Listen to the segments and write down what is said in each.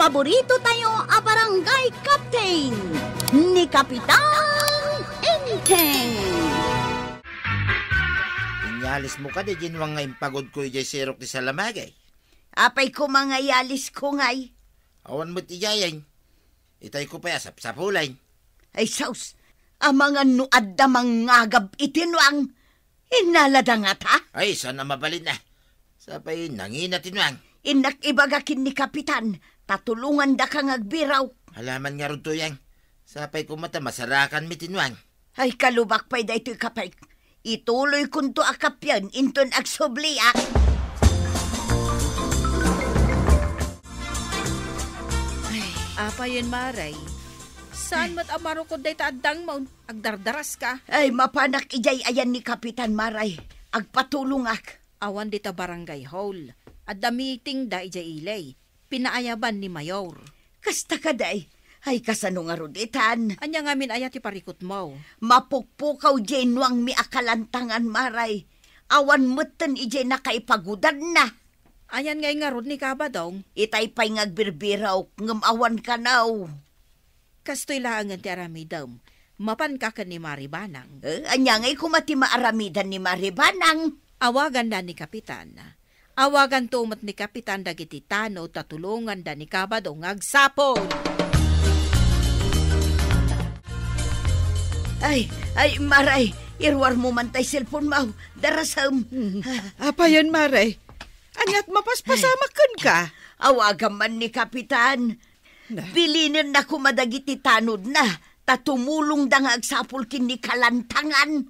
paborito tayo a barangay captain ni Kapitan Enteng. Inyalis mo ka di ginwang ngayon pagod ko ijay sirok di sa lamagay. Apay ko mga yalis ko ngay. Awan mo't ijayan. Itay ko pa yasap sa pulay. Ay saus, ang mga nuad na mangagab itinwang. Inaladangat ha? Ay, sana mabalin na. Sapay nanginatinwang. Inak ibagakin ni Kapitan, tatulungan da kang agbiraw. Halaman nga ron to yang. Sapay ko mata masarakan mitinwang. Ay kalubak pa'y da ito'y kapay. Ituloy kunto akapyan, inton agsubliak. Apayan maray. Saan mat amaro ko day taadang maun? Agdardaras ka. Ay mapanak ijay ayan ni Kapitan Maray. Agpatulungak. Awan dita barangay hall. At the meeting da ijay ilay. Pinaayaban ni Mayor. Kasta ka day. Ay kasano nga ruditan. Anya nga min ayat iparikot mo. Mapukpukaw jenuang mi akalantangan Maray. Awan mutten ijay nakaipagudan na. Ayan nga rod ni Kabadong. Itay pa'y ngagbirbiraw, ngamawan ka naw. Kastoy laangan ti aramidam. Mapan ka ni Maribanang. Anya nga'y kumati maaramidan ni Maribanang. Awagan da ni Kapitan. Awagan tumat ni Kapitan dagiti tano tatulungan da ni Kabadong agsapon. Ay, Maray, irwar mo man tay cellphone mo. Darasam. Apayan, Maray. Anyat mapaspasamakan ka. Awagan man ni Kapitan. Bilinin na kumadagiti tanod na. Tatumulong da nga agsapul kin ni kalantangan.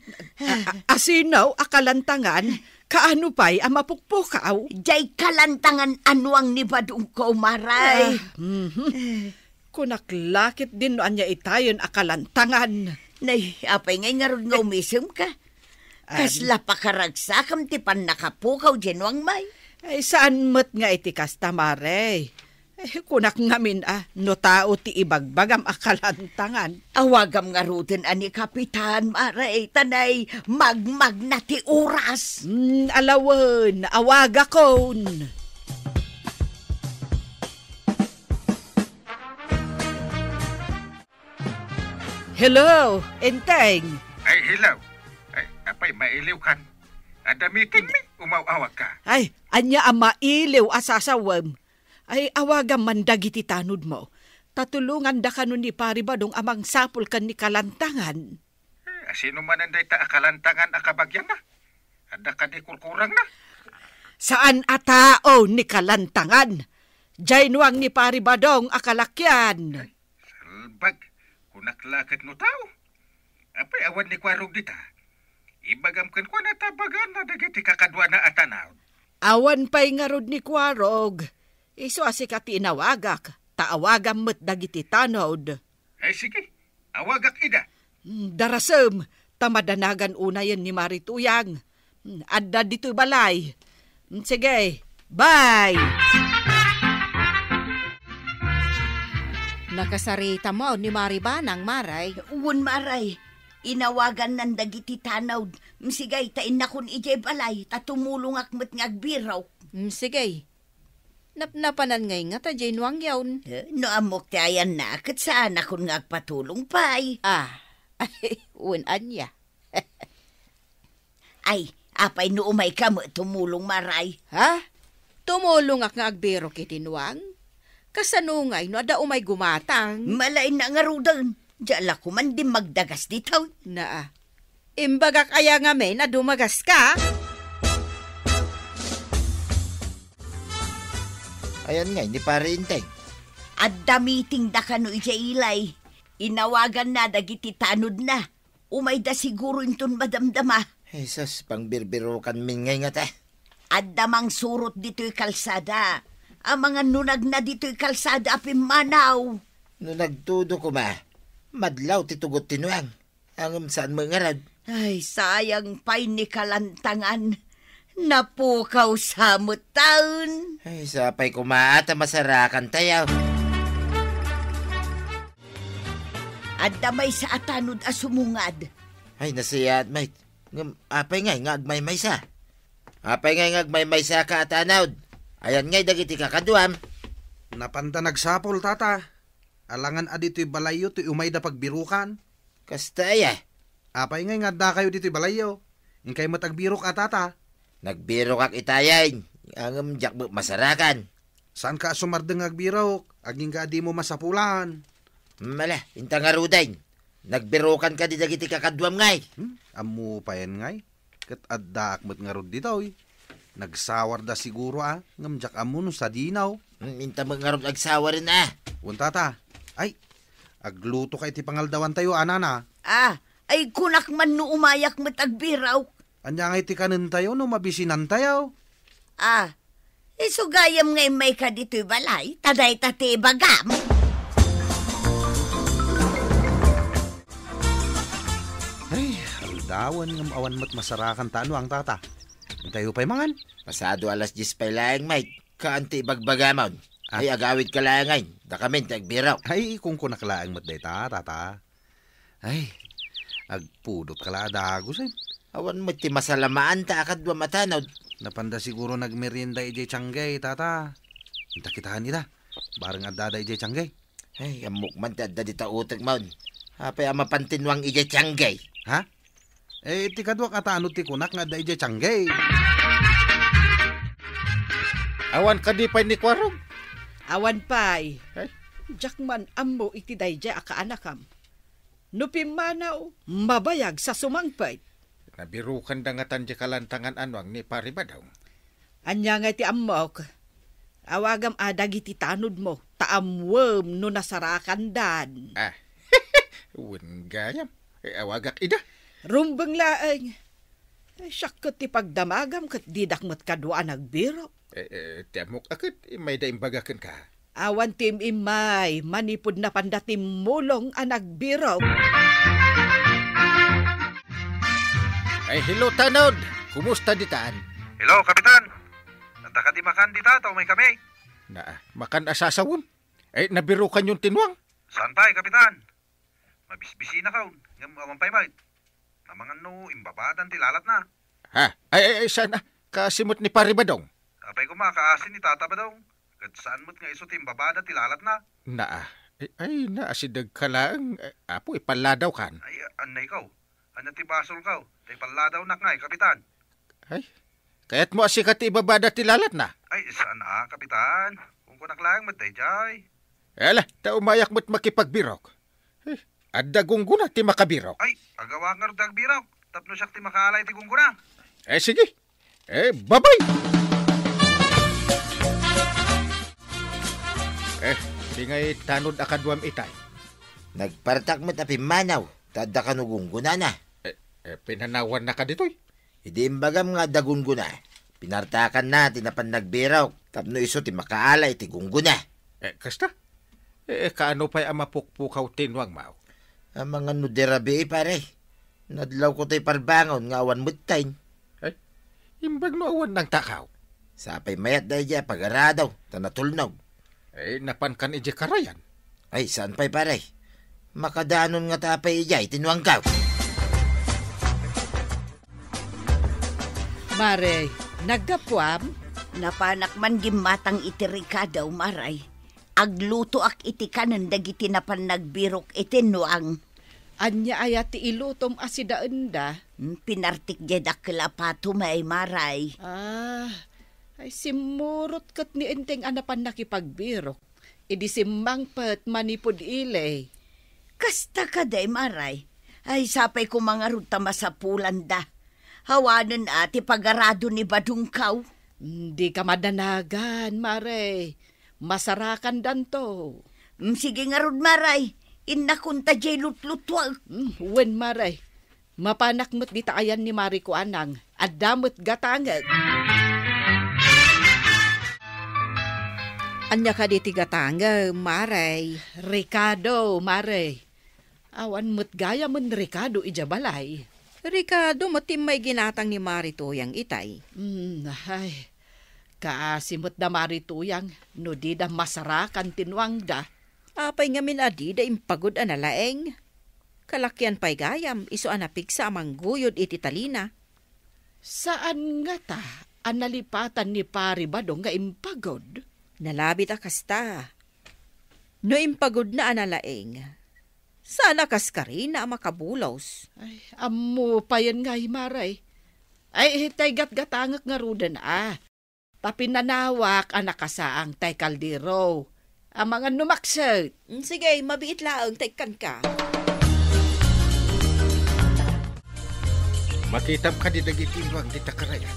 Asinaw, akalantangan. Kaano pa'y amapukpukaw? Jay kalantangan anuang ni Badung ko, Maray. Kunaklakit din no anya itayon akalantangan. Nay, apay ngay nga ron nga umisum ka. Kasla pa karagsakam ti pan nakapukaw jenuang may. Ay, saan mo't nga itikas tamare? Kunak ngamin no tao ti ibagbagam akalantangan. Awagam nga ruten ani Kapitan, Maray, tanay, magmag na ti oras. Alawan, awaga kon. Hello, Enteng. Ay, hello. Ay, apay mailiw kan. Ada meeting mi, umawawag ka. Ay, anya ang mailiw asasawam. Ay, awagan man dagiti tanod mo. Tatulungan da kanon ni Paribadong amang sapul kan ni kalantangan. Sino man ang dayta akalantangan akabagyan na? Ada ka di kurkurang na? Saan atao ni kalantangan? Jainuang ni Paribadong akalakyan. Salbag, kunaklakad no tao. Apay awan ni kwarog dita. Ibagam kan ko na tabagan na dagiti kakadwa na atanaw. Awan pa'y nga rod ni kwarog. Iso asikati inawagak. Taawagam mo't dagiti tanod. Ay sige, awagak ida. Darasem, tamadanagan unayan ni Marituyang. Adda dito'y balay. Sige, bye! Nakasarita mo ni Maribanang, Maray. Uwan, Maray. Inawagan ng dagiti tanawd. Msigay, tain na kun ijay balay. Tatumulong akmat ngagbiraw. Sige. Napnapanan ngay nga ta jay nuang yawn. No amok ti ayan na. Kat saan akong ngagpatulong pa'y. Uwan niya. Ay, apay no umay ka mo tumulong, Maray. Ha? Tumulong ak nga agbiro kitinuang? Kasanungay no ada umay gumatang. Malay na nga rudan. Diyala ko man di magdagas dito. Imbagak aya nga men na dumagas ka. Ayan nga, hindi pare Enteng. Adda meeting da kano ijay ilay. Inawagan na dagiti tanod na. Umay da siguro inton madamdama. Jesus, pang birbirukan min ngay nga ta. Adda mang surot dito'y kalsada. Ang mga nunag na dito'y kalsada apim manaw. No nagtudo ko ma, madlaw titugot tinuang. Ang saan mo ngarad. Ay, sayang pa'y ni kalantangan. Napukaw sa taon. Ay, sapay kumaata masarakan tayaw. Adda may sa atanod asumungad. Ay, nasiyat, mate. Apay ngay, ngagmay-may sa. Apay ngay, ngagmay-may sa ka atanod. Ayan ngay, dagiti kakaduam. Napanta nagsapol, tata. Alangan adito'y balayo, to'y umay da pagbirukan. Kasta ya. Apay ngay nga da kayo dito'y balayo. Ingkay matagbirok tata. Nagbiro kak itayain. Ang jak masarakan. Saan ka sumardeng agbirok? Aging ka di mo masapulan. Mala, intang arudain. Nagbirokan ka di dagiti kakadwam ngay. Amu pa yan ngay. Kat adda akmat nga rod dito Nagsawar da siguro ngamjak amu no sa dinaw. Minta mangarod agsawa rin Tata. Ay, agluto kay ti pangaldawan tayo, anana. Ay kunak man no umayak matagbiraw. Anya ngay ti kanin tayo no mabisinan tayo. Isugayam ngay may ka dito'y balay, taday tate bagam. Ay, aldawan ng awan mat masarakan tano ang tata. Tayo pa'y mangan. Pasado alas 10 pa lang, Mike. Kaanti bagbagamon. Ay agawid ka lang ngay. Da kami tagbiraw. Ay, kung kunakalaang mat day tata. Ay, agpudot ka la dagos Awan mo ti masalamaan ta akadwa matanod. Napanda siguro nagmerienda ijay tsanggay, tata. Inta kitahan nila. Barang adada ijay tsanggay. Ay, amok man ta adda di ta utek maun. Hapay ama pantinwang ijay tsanggay. Ha? Ti kadwak ata ano ti kunak nga da ijay tsanggay. Awan ka di pa'y ni Kwarog. Awan pa'y. Ay? Jakman ammo iti dayjay akaanakam. Nupimanaw, mabayag sa sumangpay. Nabirukan da nga tan di kalantangan anwang ni Paribadaw. Anya nga iti ammok. Awagam adag iti tanod mo. Taamwem no nasarakan dan. Uwan gayam. Awagak ida. Rumbang laeng. Syakot ti pagdamagam kat didakmat kadwa nagbiro. Tiamok akit, may daimbagakan ka. Awan tim imay, manipod na pandatim mulong nagbiro. Ay, hello, Tanod. Kumusta ditaan? Hello, Kapitan. Nanta ka di makan di tato, may kami. Makan asasawon. Ay, nabirukan yung tinwang. Saan pa, Kapitan? Mabisbisi na ka, ngam pa'y mait. Namangan no, imbabadan tilalat na. Ha? Ay, sana. Kasimot ni Paribadong. Apay ko makaasin ni Tata ba daw? Kat saan mo't nga iso timbabada tilalat na? Naasidag ka lang. Apo, ipaladaw kan. Ay, anay ikaw. Ano ti basol ka? Tay paladaw na nga, Kapitan. Ay, kaya't mo asikat ibabada tilalat na. Ay, saan Kapitan? Kung kunaklayang matay jay. Ala, umayak mo't makipagbirok. Adda gungguna ti makabirok. Ay, agawa nga rudag birok. Tapno siya ti makaalay ti gungguna. Sige. Babay! Di ngay tanod akadwam itay. Nagpartak mo tapi manaw. Tada ka nugungguna na. Pinanawan na ka dito'y. Hindi imbagam nga dagunguna. Pinartakan na, tinapan nagbiraw. Tapno iso ti makaalay, ti gungguna. Kasta? Kaano pa'y amapukpukaw tinwang mao? Ang mga nuderabi pare. Nadlaw ko tayo parbangon nga awan mutayin. Imbag no awan ng takaw. Sapay mayat dahi dya pag-aradaw, tanatulnog. Napan kan ije karayan. Ay, saan pa'y pare? Makadanon nga tapay ijay, tinuang kaw. Mare, naggapuam? Napanak man gimatang itirika daw, Maray. Agluto ak iti kanan dagiti napan nagbirok iti nuang. Anya ayat ti ilutom asidaan da. Pinartik jedak kelapato may Maray. Ay simurot kat ni enteng anapan nakipagbirok. Idi simmangpet manipod ilay. Kasta ka day, Maray. Ay sapay ko mga ruta masapulan da. Hawanan ati pagarado ni Badungkaw. Di ka madanagan, Maray. Masarakan danto. Sige nga rod, Maray. Inakunta jay lutlutwag. Wen, Maray. Mapanak mo't di taayan ni Mari ko anang. Adamot gatangat. Anya ka di tigatanga, Maray. Ricardo, Maray. Awan mo't gaya mon Ricardo ijabalay. Ricardo, matim may ginatang ni Mari Tuyang itay. Ay, kaasimot da Mari Tuyang, no di da masarakan tinwang da. Apay nga minadi da impagod analaeng. Kalakyan pa'y gayam, iso anapig sa amang guyod iti talina. Saan nga ta, analipatan ni Pari Badong nga impagod? Nalabit kasta. No impagod na analaeng, sana kas ka rin na makabulaws. Ay, amo pa yan nga, Maray. Ay, tay gat-gatangak nga rudan Tapinanawak anak kasaang tay kaldero. Ang mga numaksat. Sige, mabiit laang taykan ka. Makitam ka di nagitinuang di takarayan.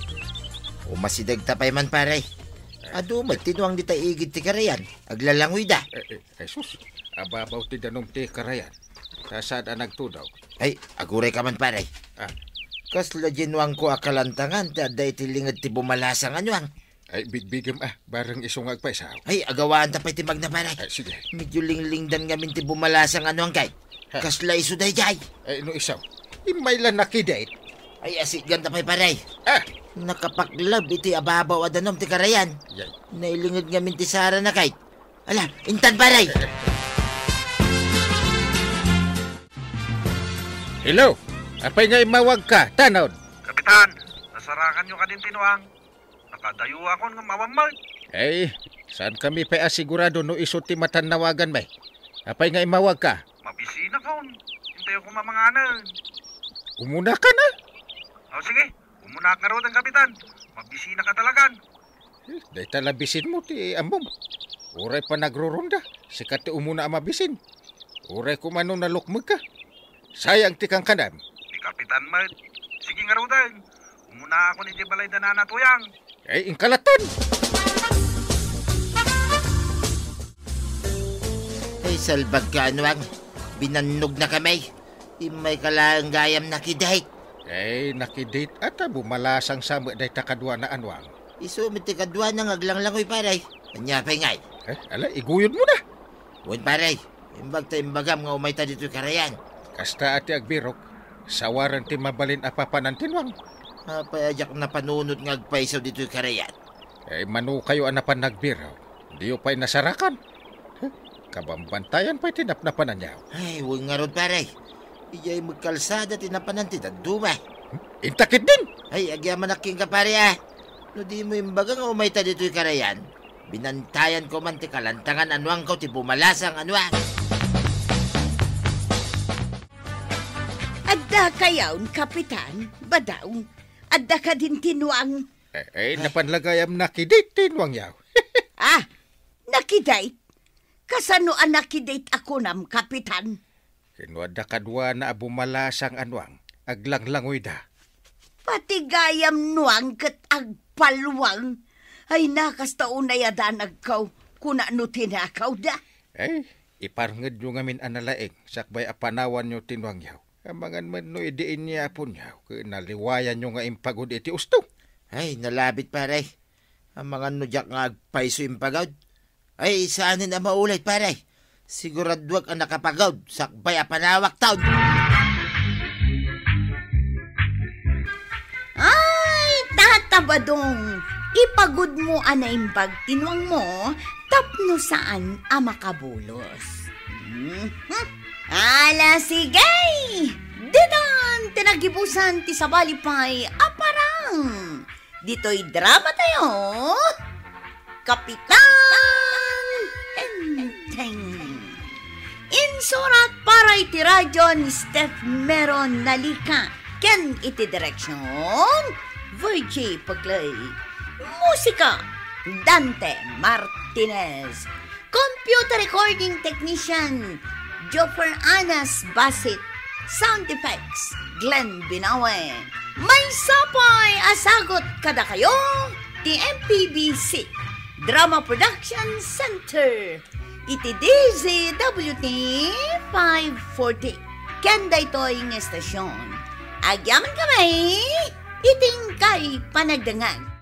O masidag tapay man paray. Ado magtinuang di taigid ti karayan. Aglalangoy da. Sus, ababaw ti danom ti karayan. Kasad ang nagtudaw. Ay, aguray ka man paray. Kasla ginuang ko akalantangan ti aday ti lingad ti bumalasang anyuang. Ay, bigbigam bareng isungag pa isaw. Ay, agawaan tapay ti magna paray. Sige. Medyo lingling-dan ngamin ti bumalasang anyuang kay. Kasla iso day jay. Ay, no isaw. Imay lang nakidate. Ay, asiggan tapay paray. Nakapaklab iti ababaw adanom ti karayan. Yay. Nailingad ngamin ti Sara na kay. Ala, intan paray. Hello, apay nga imawag ka, tanod. Kapitan, nasarakan nyo ka din tinuang. Nakadayo ako ng mawamay. Ay, saan kami pa asigurado no iso ti matanawagan may? Apay nga imawag ka. Mabisina kaon. Hintayo ko mamanganan. Umuna ka na. Sige, umuna ka rin ang kapitan. Mabisina ka talagan. Day talabisin mo ti ambom. Uray pa nagrurunda. Sikat ti umuna ang mabisin. Uray kumano nalukmag ka. Sayang ti kang kanam. Di kapitan man. Sige nga rin. Umuna ako ni Jibalay na nanatuyang. Ay, ingkalatan. Ay, salbag ka anuang. Binanog na kamay. Imay kalang gayam nakidahit. Ay, nakidate at bumalasang sama day takadwa na anwang. Iso ti kadwa nang aglanglangoy paray. Anya pay ngay. Ala, iguyod mo na. Wan paray. Imbag ta imbagam nga umay ta dito karayan. Kasta ati agbirok, sawaran ti mabalin apapanan tinwang. Payajak na panunod nga agpaisaw dito karayan. Ay, manu kayo anapan nagbiraw. Diyo pa'y nasarakan. Kabambantayan pa'y tinapnapanan niya. Ay, huwag nga ron paray. Iya'y magkalsada tinapanan ti Duma. Intakit din! Ay, agyaman aking ka pare No di mo imbaga nga umay ta dito'y karayan. Binantayan ko man ti kalantangan anuang ko ti bumalasang anuang. Adda kayawn, kapitan, badaw. Adda ka din tinuang. Ay, napanlagayam nakidate tinwang yaw. Nakidate? Kasano ang nakidate ako nam, kapitan? Kinuada kadwa na bumalasang anwang, aglanglangoy da. Pati gayam nuang kat agpalwang. Ay nakas taunay adanag kaw, kuna no tinakaw da. Ay, iparngad nyo ngamin analaeng, sakbay apanawan nyo tinwang yaw. Amangan man no idiin niya po niyaw, naliwayan nyo nga impagod iti usto. Ay, nalabit pare. Ang mga nudyak nga agpaiso impagod. Ay, saanin na maulit pare. Siguradwag ang nakapagod, sakbay apanawak taon. Ay, tatabadong. Ipagod mo anaimbag tinuang mo, tapno saan ang makabulos. Ala, sige! Dinan, tinagibusan ti sabalipay, aparang. Dito'y drama tayo. Kapitan Enteng. Insurat para iti radyo ni Steph Meron Nalika. Ken iti direksyon, Virgie Paglay. Musika, Dante Martinez. Computer recording technician, Joffer Anas Basit. Sound effects, Glenn Binawe. May sapay asagot kada kayo, ti MPBC Drama Production Center. Iti DZWT 540. Kenda ito'y ng estasyon. Agyaman kami, iting kay panagdangan.